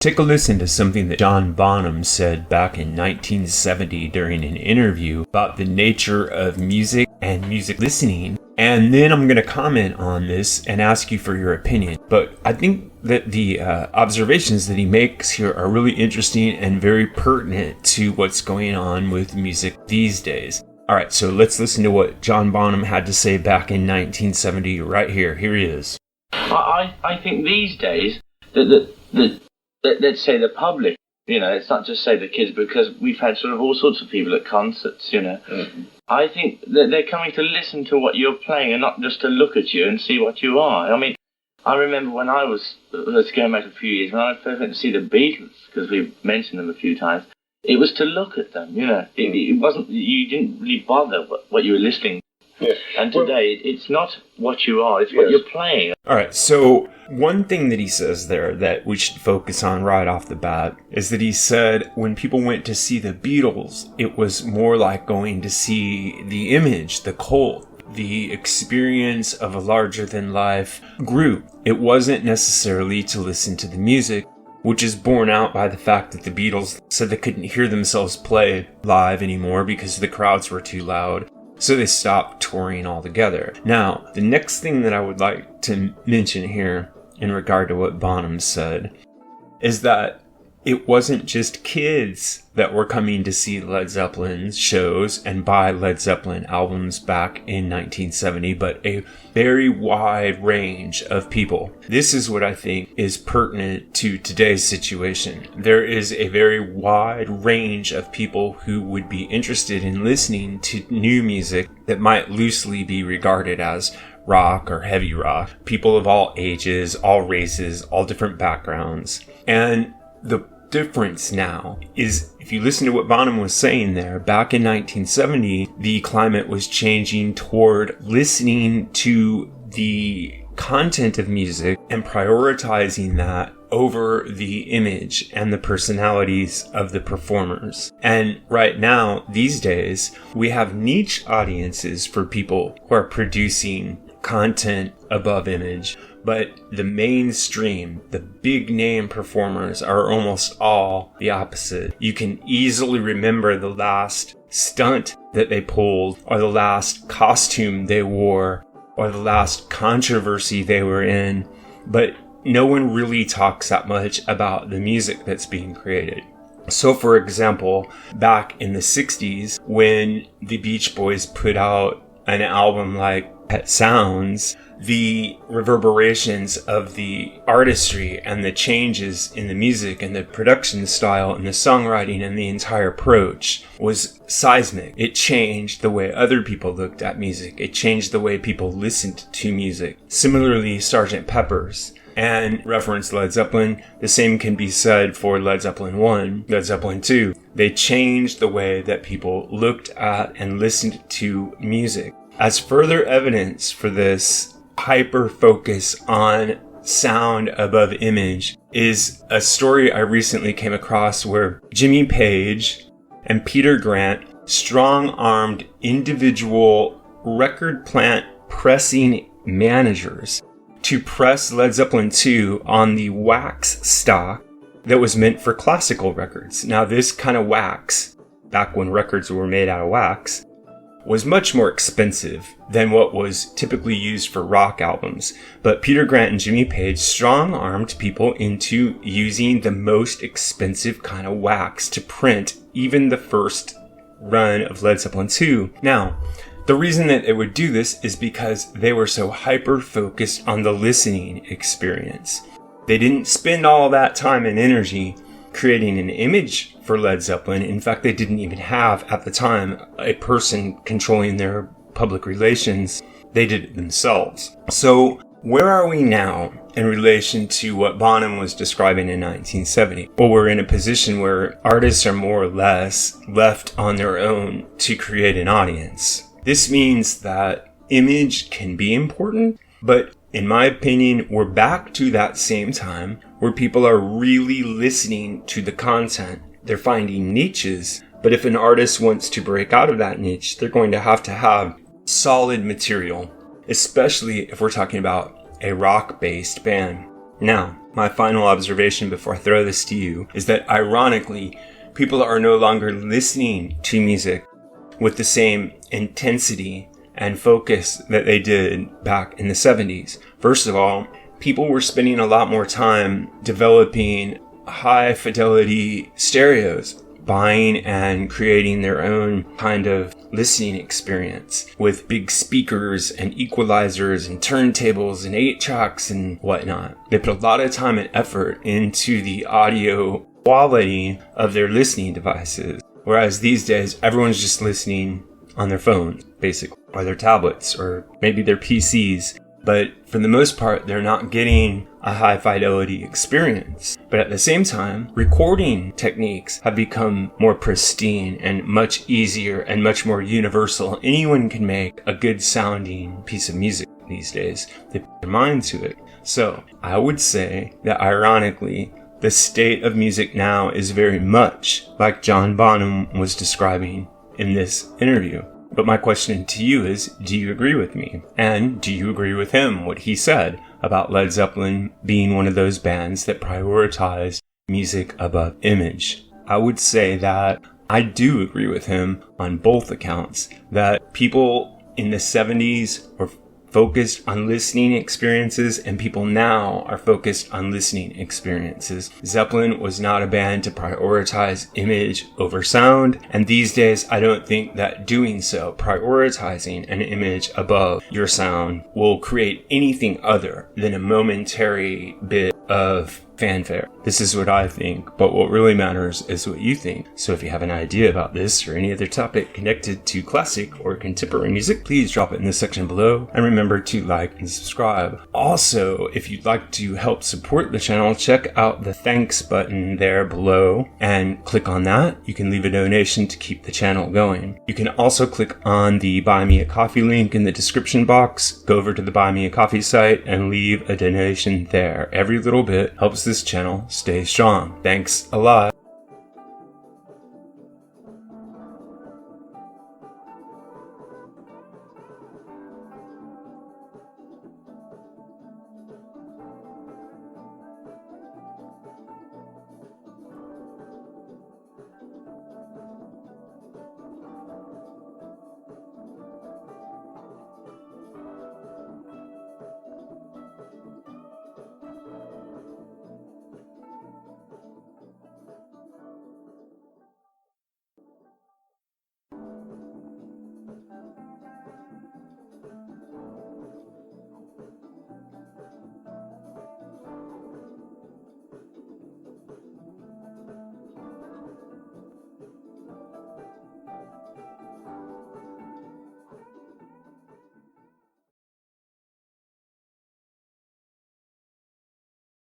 Take a listen to something that John Bonham said back in 1970 during an interview about the nature of music and music listening. And then I'm going to comment on this and ask you for your opinion. But I think that the observations that he makes here are really interesting and very pertinent to what's going on with music these days. All right, so let's listen to what John Bonham had to say back in 1970 right here. Here he is. I think these days let's say the public, let's not just say the kids, because we've had sort of all sorts of people at concerts, Mm-hmm. I think that they're coming to listen to what you're playing and not just to look at you and see what you are. I mean, I remember when let's go back a few years, when I first went to see the Beatles, because we've mentioned them a few times, it was to look at them, It wasn't, you didn't really bother what you were listening to. Yes. And today, it's not what you are, it's what you're playing. All right, so one thing that he says there that we should focus on right off the bat is that he said when people went to see the Beatles, it was more like going to see the image, the cult, the experience of a larger-than-life group. It wasn't necessarily to listen to the music, which is borne out by the fact that the Beatles said they couldn't hear themselves play live anymore because the crowds were too loud. So they stopped touring altogether. Now, the next thing that I would like to mention here in regard to what Bonham said is that it wasn't just kids that were coming to see Led Zeppelin shows and buy Led Zeppelin albums back in 1970, but a very wide range of people. This is what I think is pertinent to today's situation. There is a very wide range of people who would be interested in listening to new music that might loosely be regarded as rock or heavy rock. People of all ages, all races, all different backgrounds. And the difference now is, if you listen to what Bonham was saying there, back in 1970, the climate was changing toward listening to the content of music and prioritizing that over the image and the personalities of the performers. And right now, these days, we have niche audiences for people who are producing content above image. But the mainstream, the big name performers are almost all the opposite. You can easily remember the last stunt that they pulled, or the last costume they wore, or the last controversy they were in, but no one really talks that much about the music that's being created. So, for example, back in the 60s, when the Beach Boys put out an album like Pet Sounds, the reverberations of the artistry and the changes in the music and the production style and the songwriting and the entire approach was seismic. It changed the way other people looked at music. It changed the way people listened to music. Similarly, Sgt. Pepper's and reference Led Zeppelin. The same can be said for Led Zeppelin 1, Led Zeppelin 2. They changed the way that people looked at and listened to music. As further evidence for this hyper focus on sound above image is a story I recently came across where Jimmy Page and Peter Grant strong-armed individual record plant pressing managers to press Led Zeppelin 2 on the wax stock that was meant for classical records. Now, this kind of wax, back when records were made out of wax, was much more expensive than what was typically used for rock albums. But Peter Grant and Jimmy Page strong-armed people into using the most expensive kind of wax to print even the first run of Led Zeppelin 2. Now, the reason that they would do this is because they were so hyper-focused on the listening experience. They didn't spend all that time and energy creating an image for Led Zeppelin. In fact, they didn't even have, at the time, a person controlling their public relations. They did it themselves. So, where are we now in relation to what Bonham was describing in 1970? Well, we're in a position where artists are more or less left on their own to create an audience. This means that image can be important, but in my opinion, we're back to that same time where people are really listening to the content. They're finding niches, but if an artist wants to break out of that niche, they're going to have solid material, especially if we're talking about a rock-based band. Now, my final observation before I throw this to you is that ironically, people are no longer listening to music with the same intensity and focus that they did back in the 70s. First of all, people were spending a lot more time developing high fidelity stereos, buying and creating their own kind of listening experience with big speakers and equalizers and turntables and 8-tracks and whatnot. They put a lot of time and effort into the audio quality of their listening devices. Whereas these days, everyone's just listening on their phones, basically, or their tablets, or maybe their PCs. But for the most part, they're not getting a high fidelity experience. But at the same time, recording techniques have become more pristine and much easier and much more universal. Anyone can make a good sounding piece of music these days. They put their mind to it. So I would say that ironically, the state of music now is very much like John Bonham was describing in this interview. But my question to you is, do you agree with me? And do you agree with him, what he said about Led Zeppelin being one of those bands that prioritize music above image? I would say that I do agree with him on both accounts, that people in the 70s were focused on listening experiences and people now are focused on listening experiences. Zeppelin was not a band to prioritize image over sound, and these days I don't think that doing so, prioritizing an image above your sound, will create anything other than a momentary bit of fanfare. This is what I think, but what really matters is what you think. So if you have an idea about this or any other topic connected to classic or contemporary music, please drop it in the section below, and remember to like and subscribe. Also, if you'd like to help support the channel, check out the thanks button there below and click on that. You can leave a donation to keep the channel going. You can also click on the Buy Me a Coffee link in the description box, go over to the Buy Me a Coffee site and leave a donation there. Every little bit helps this channel stay strong. Thanks a lot.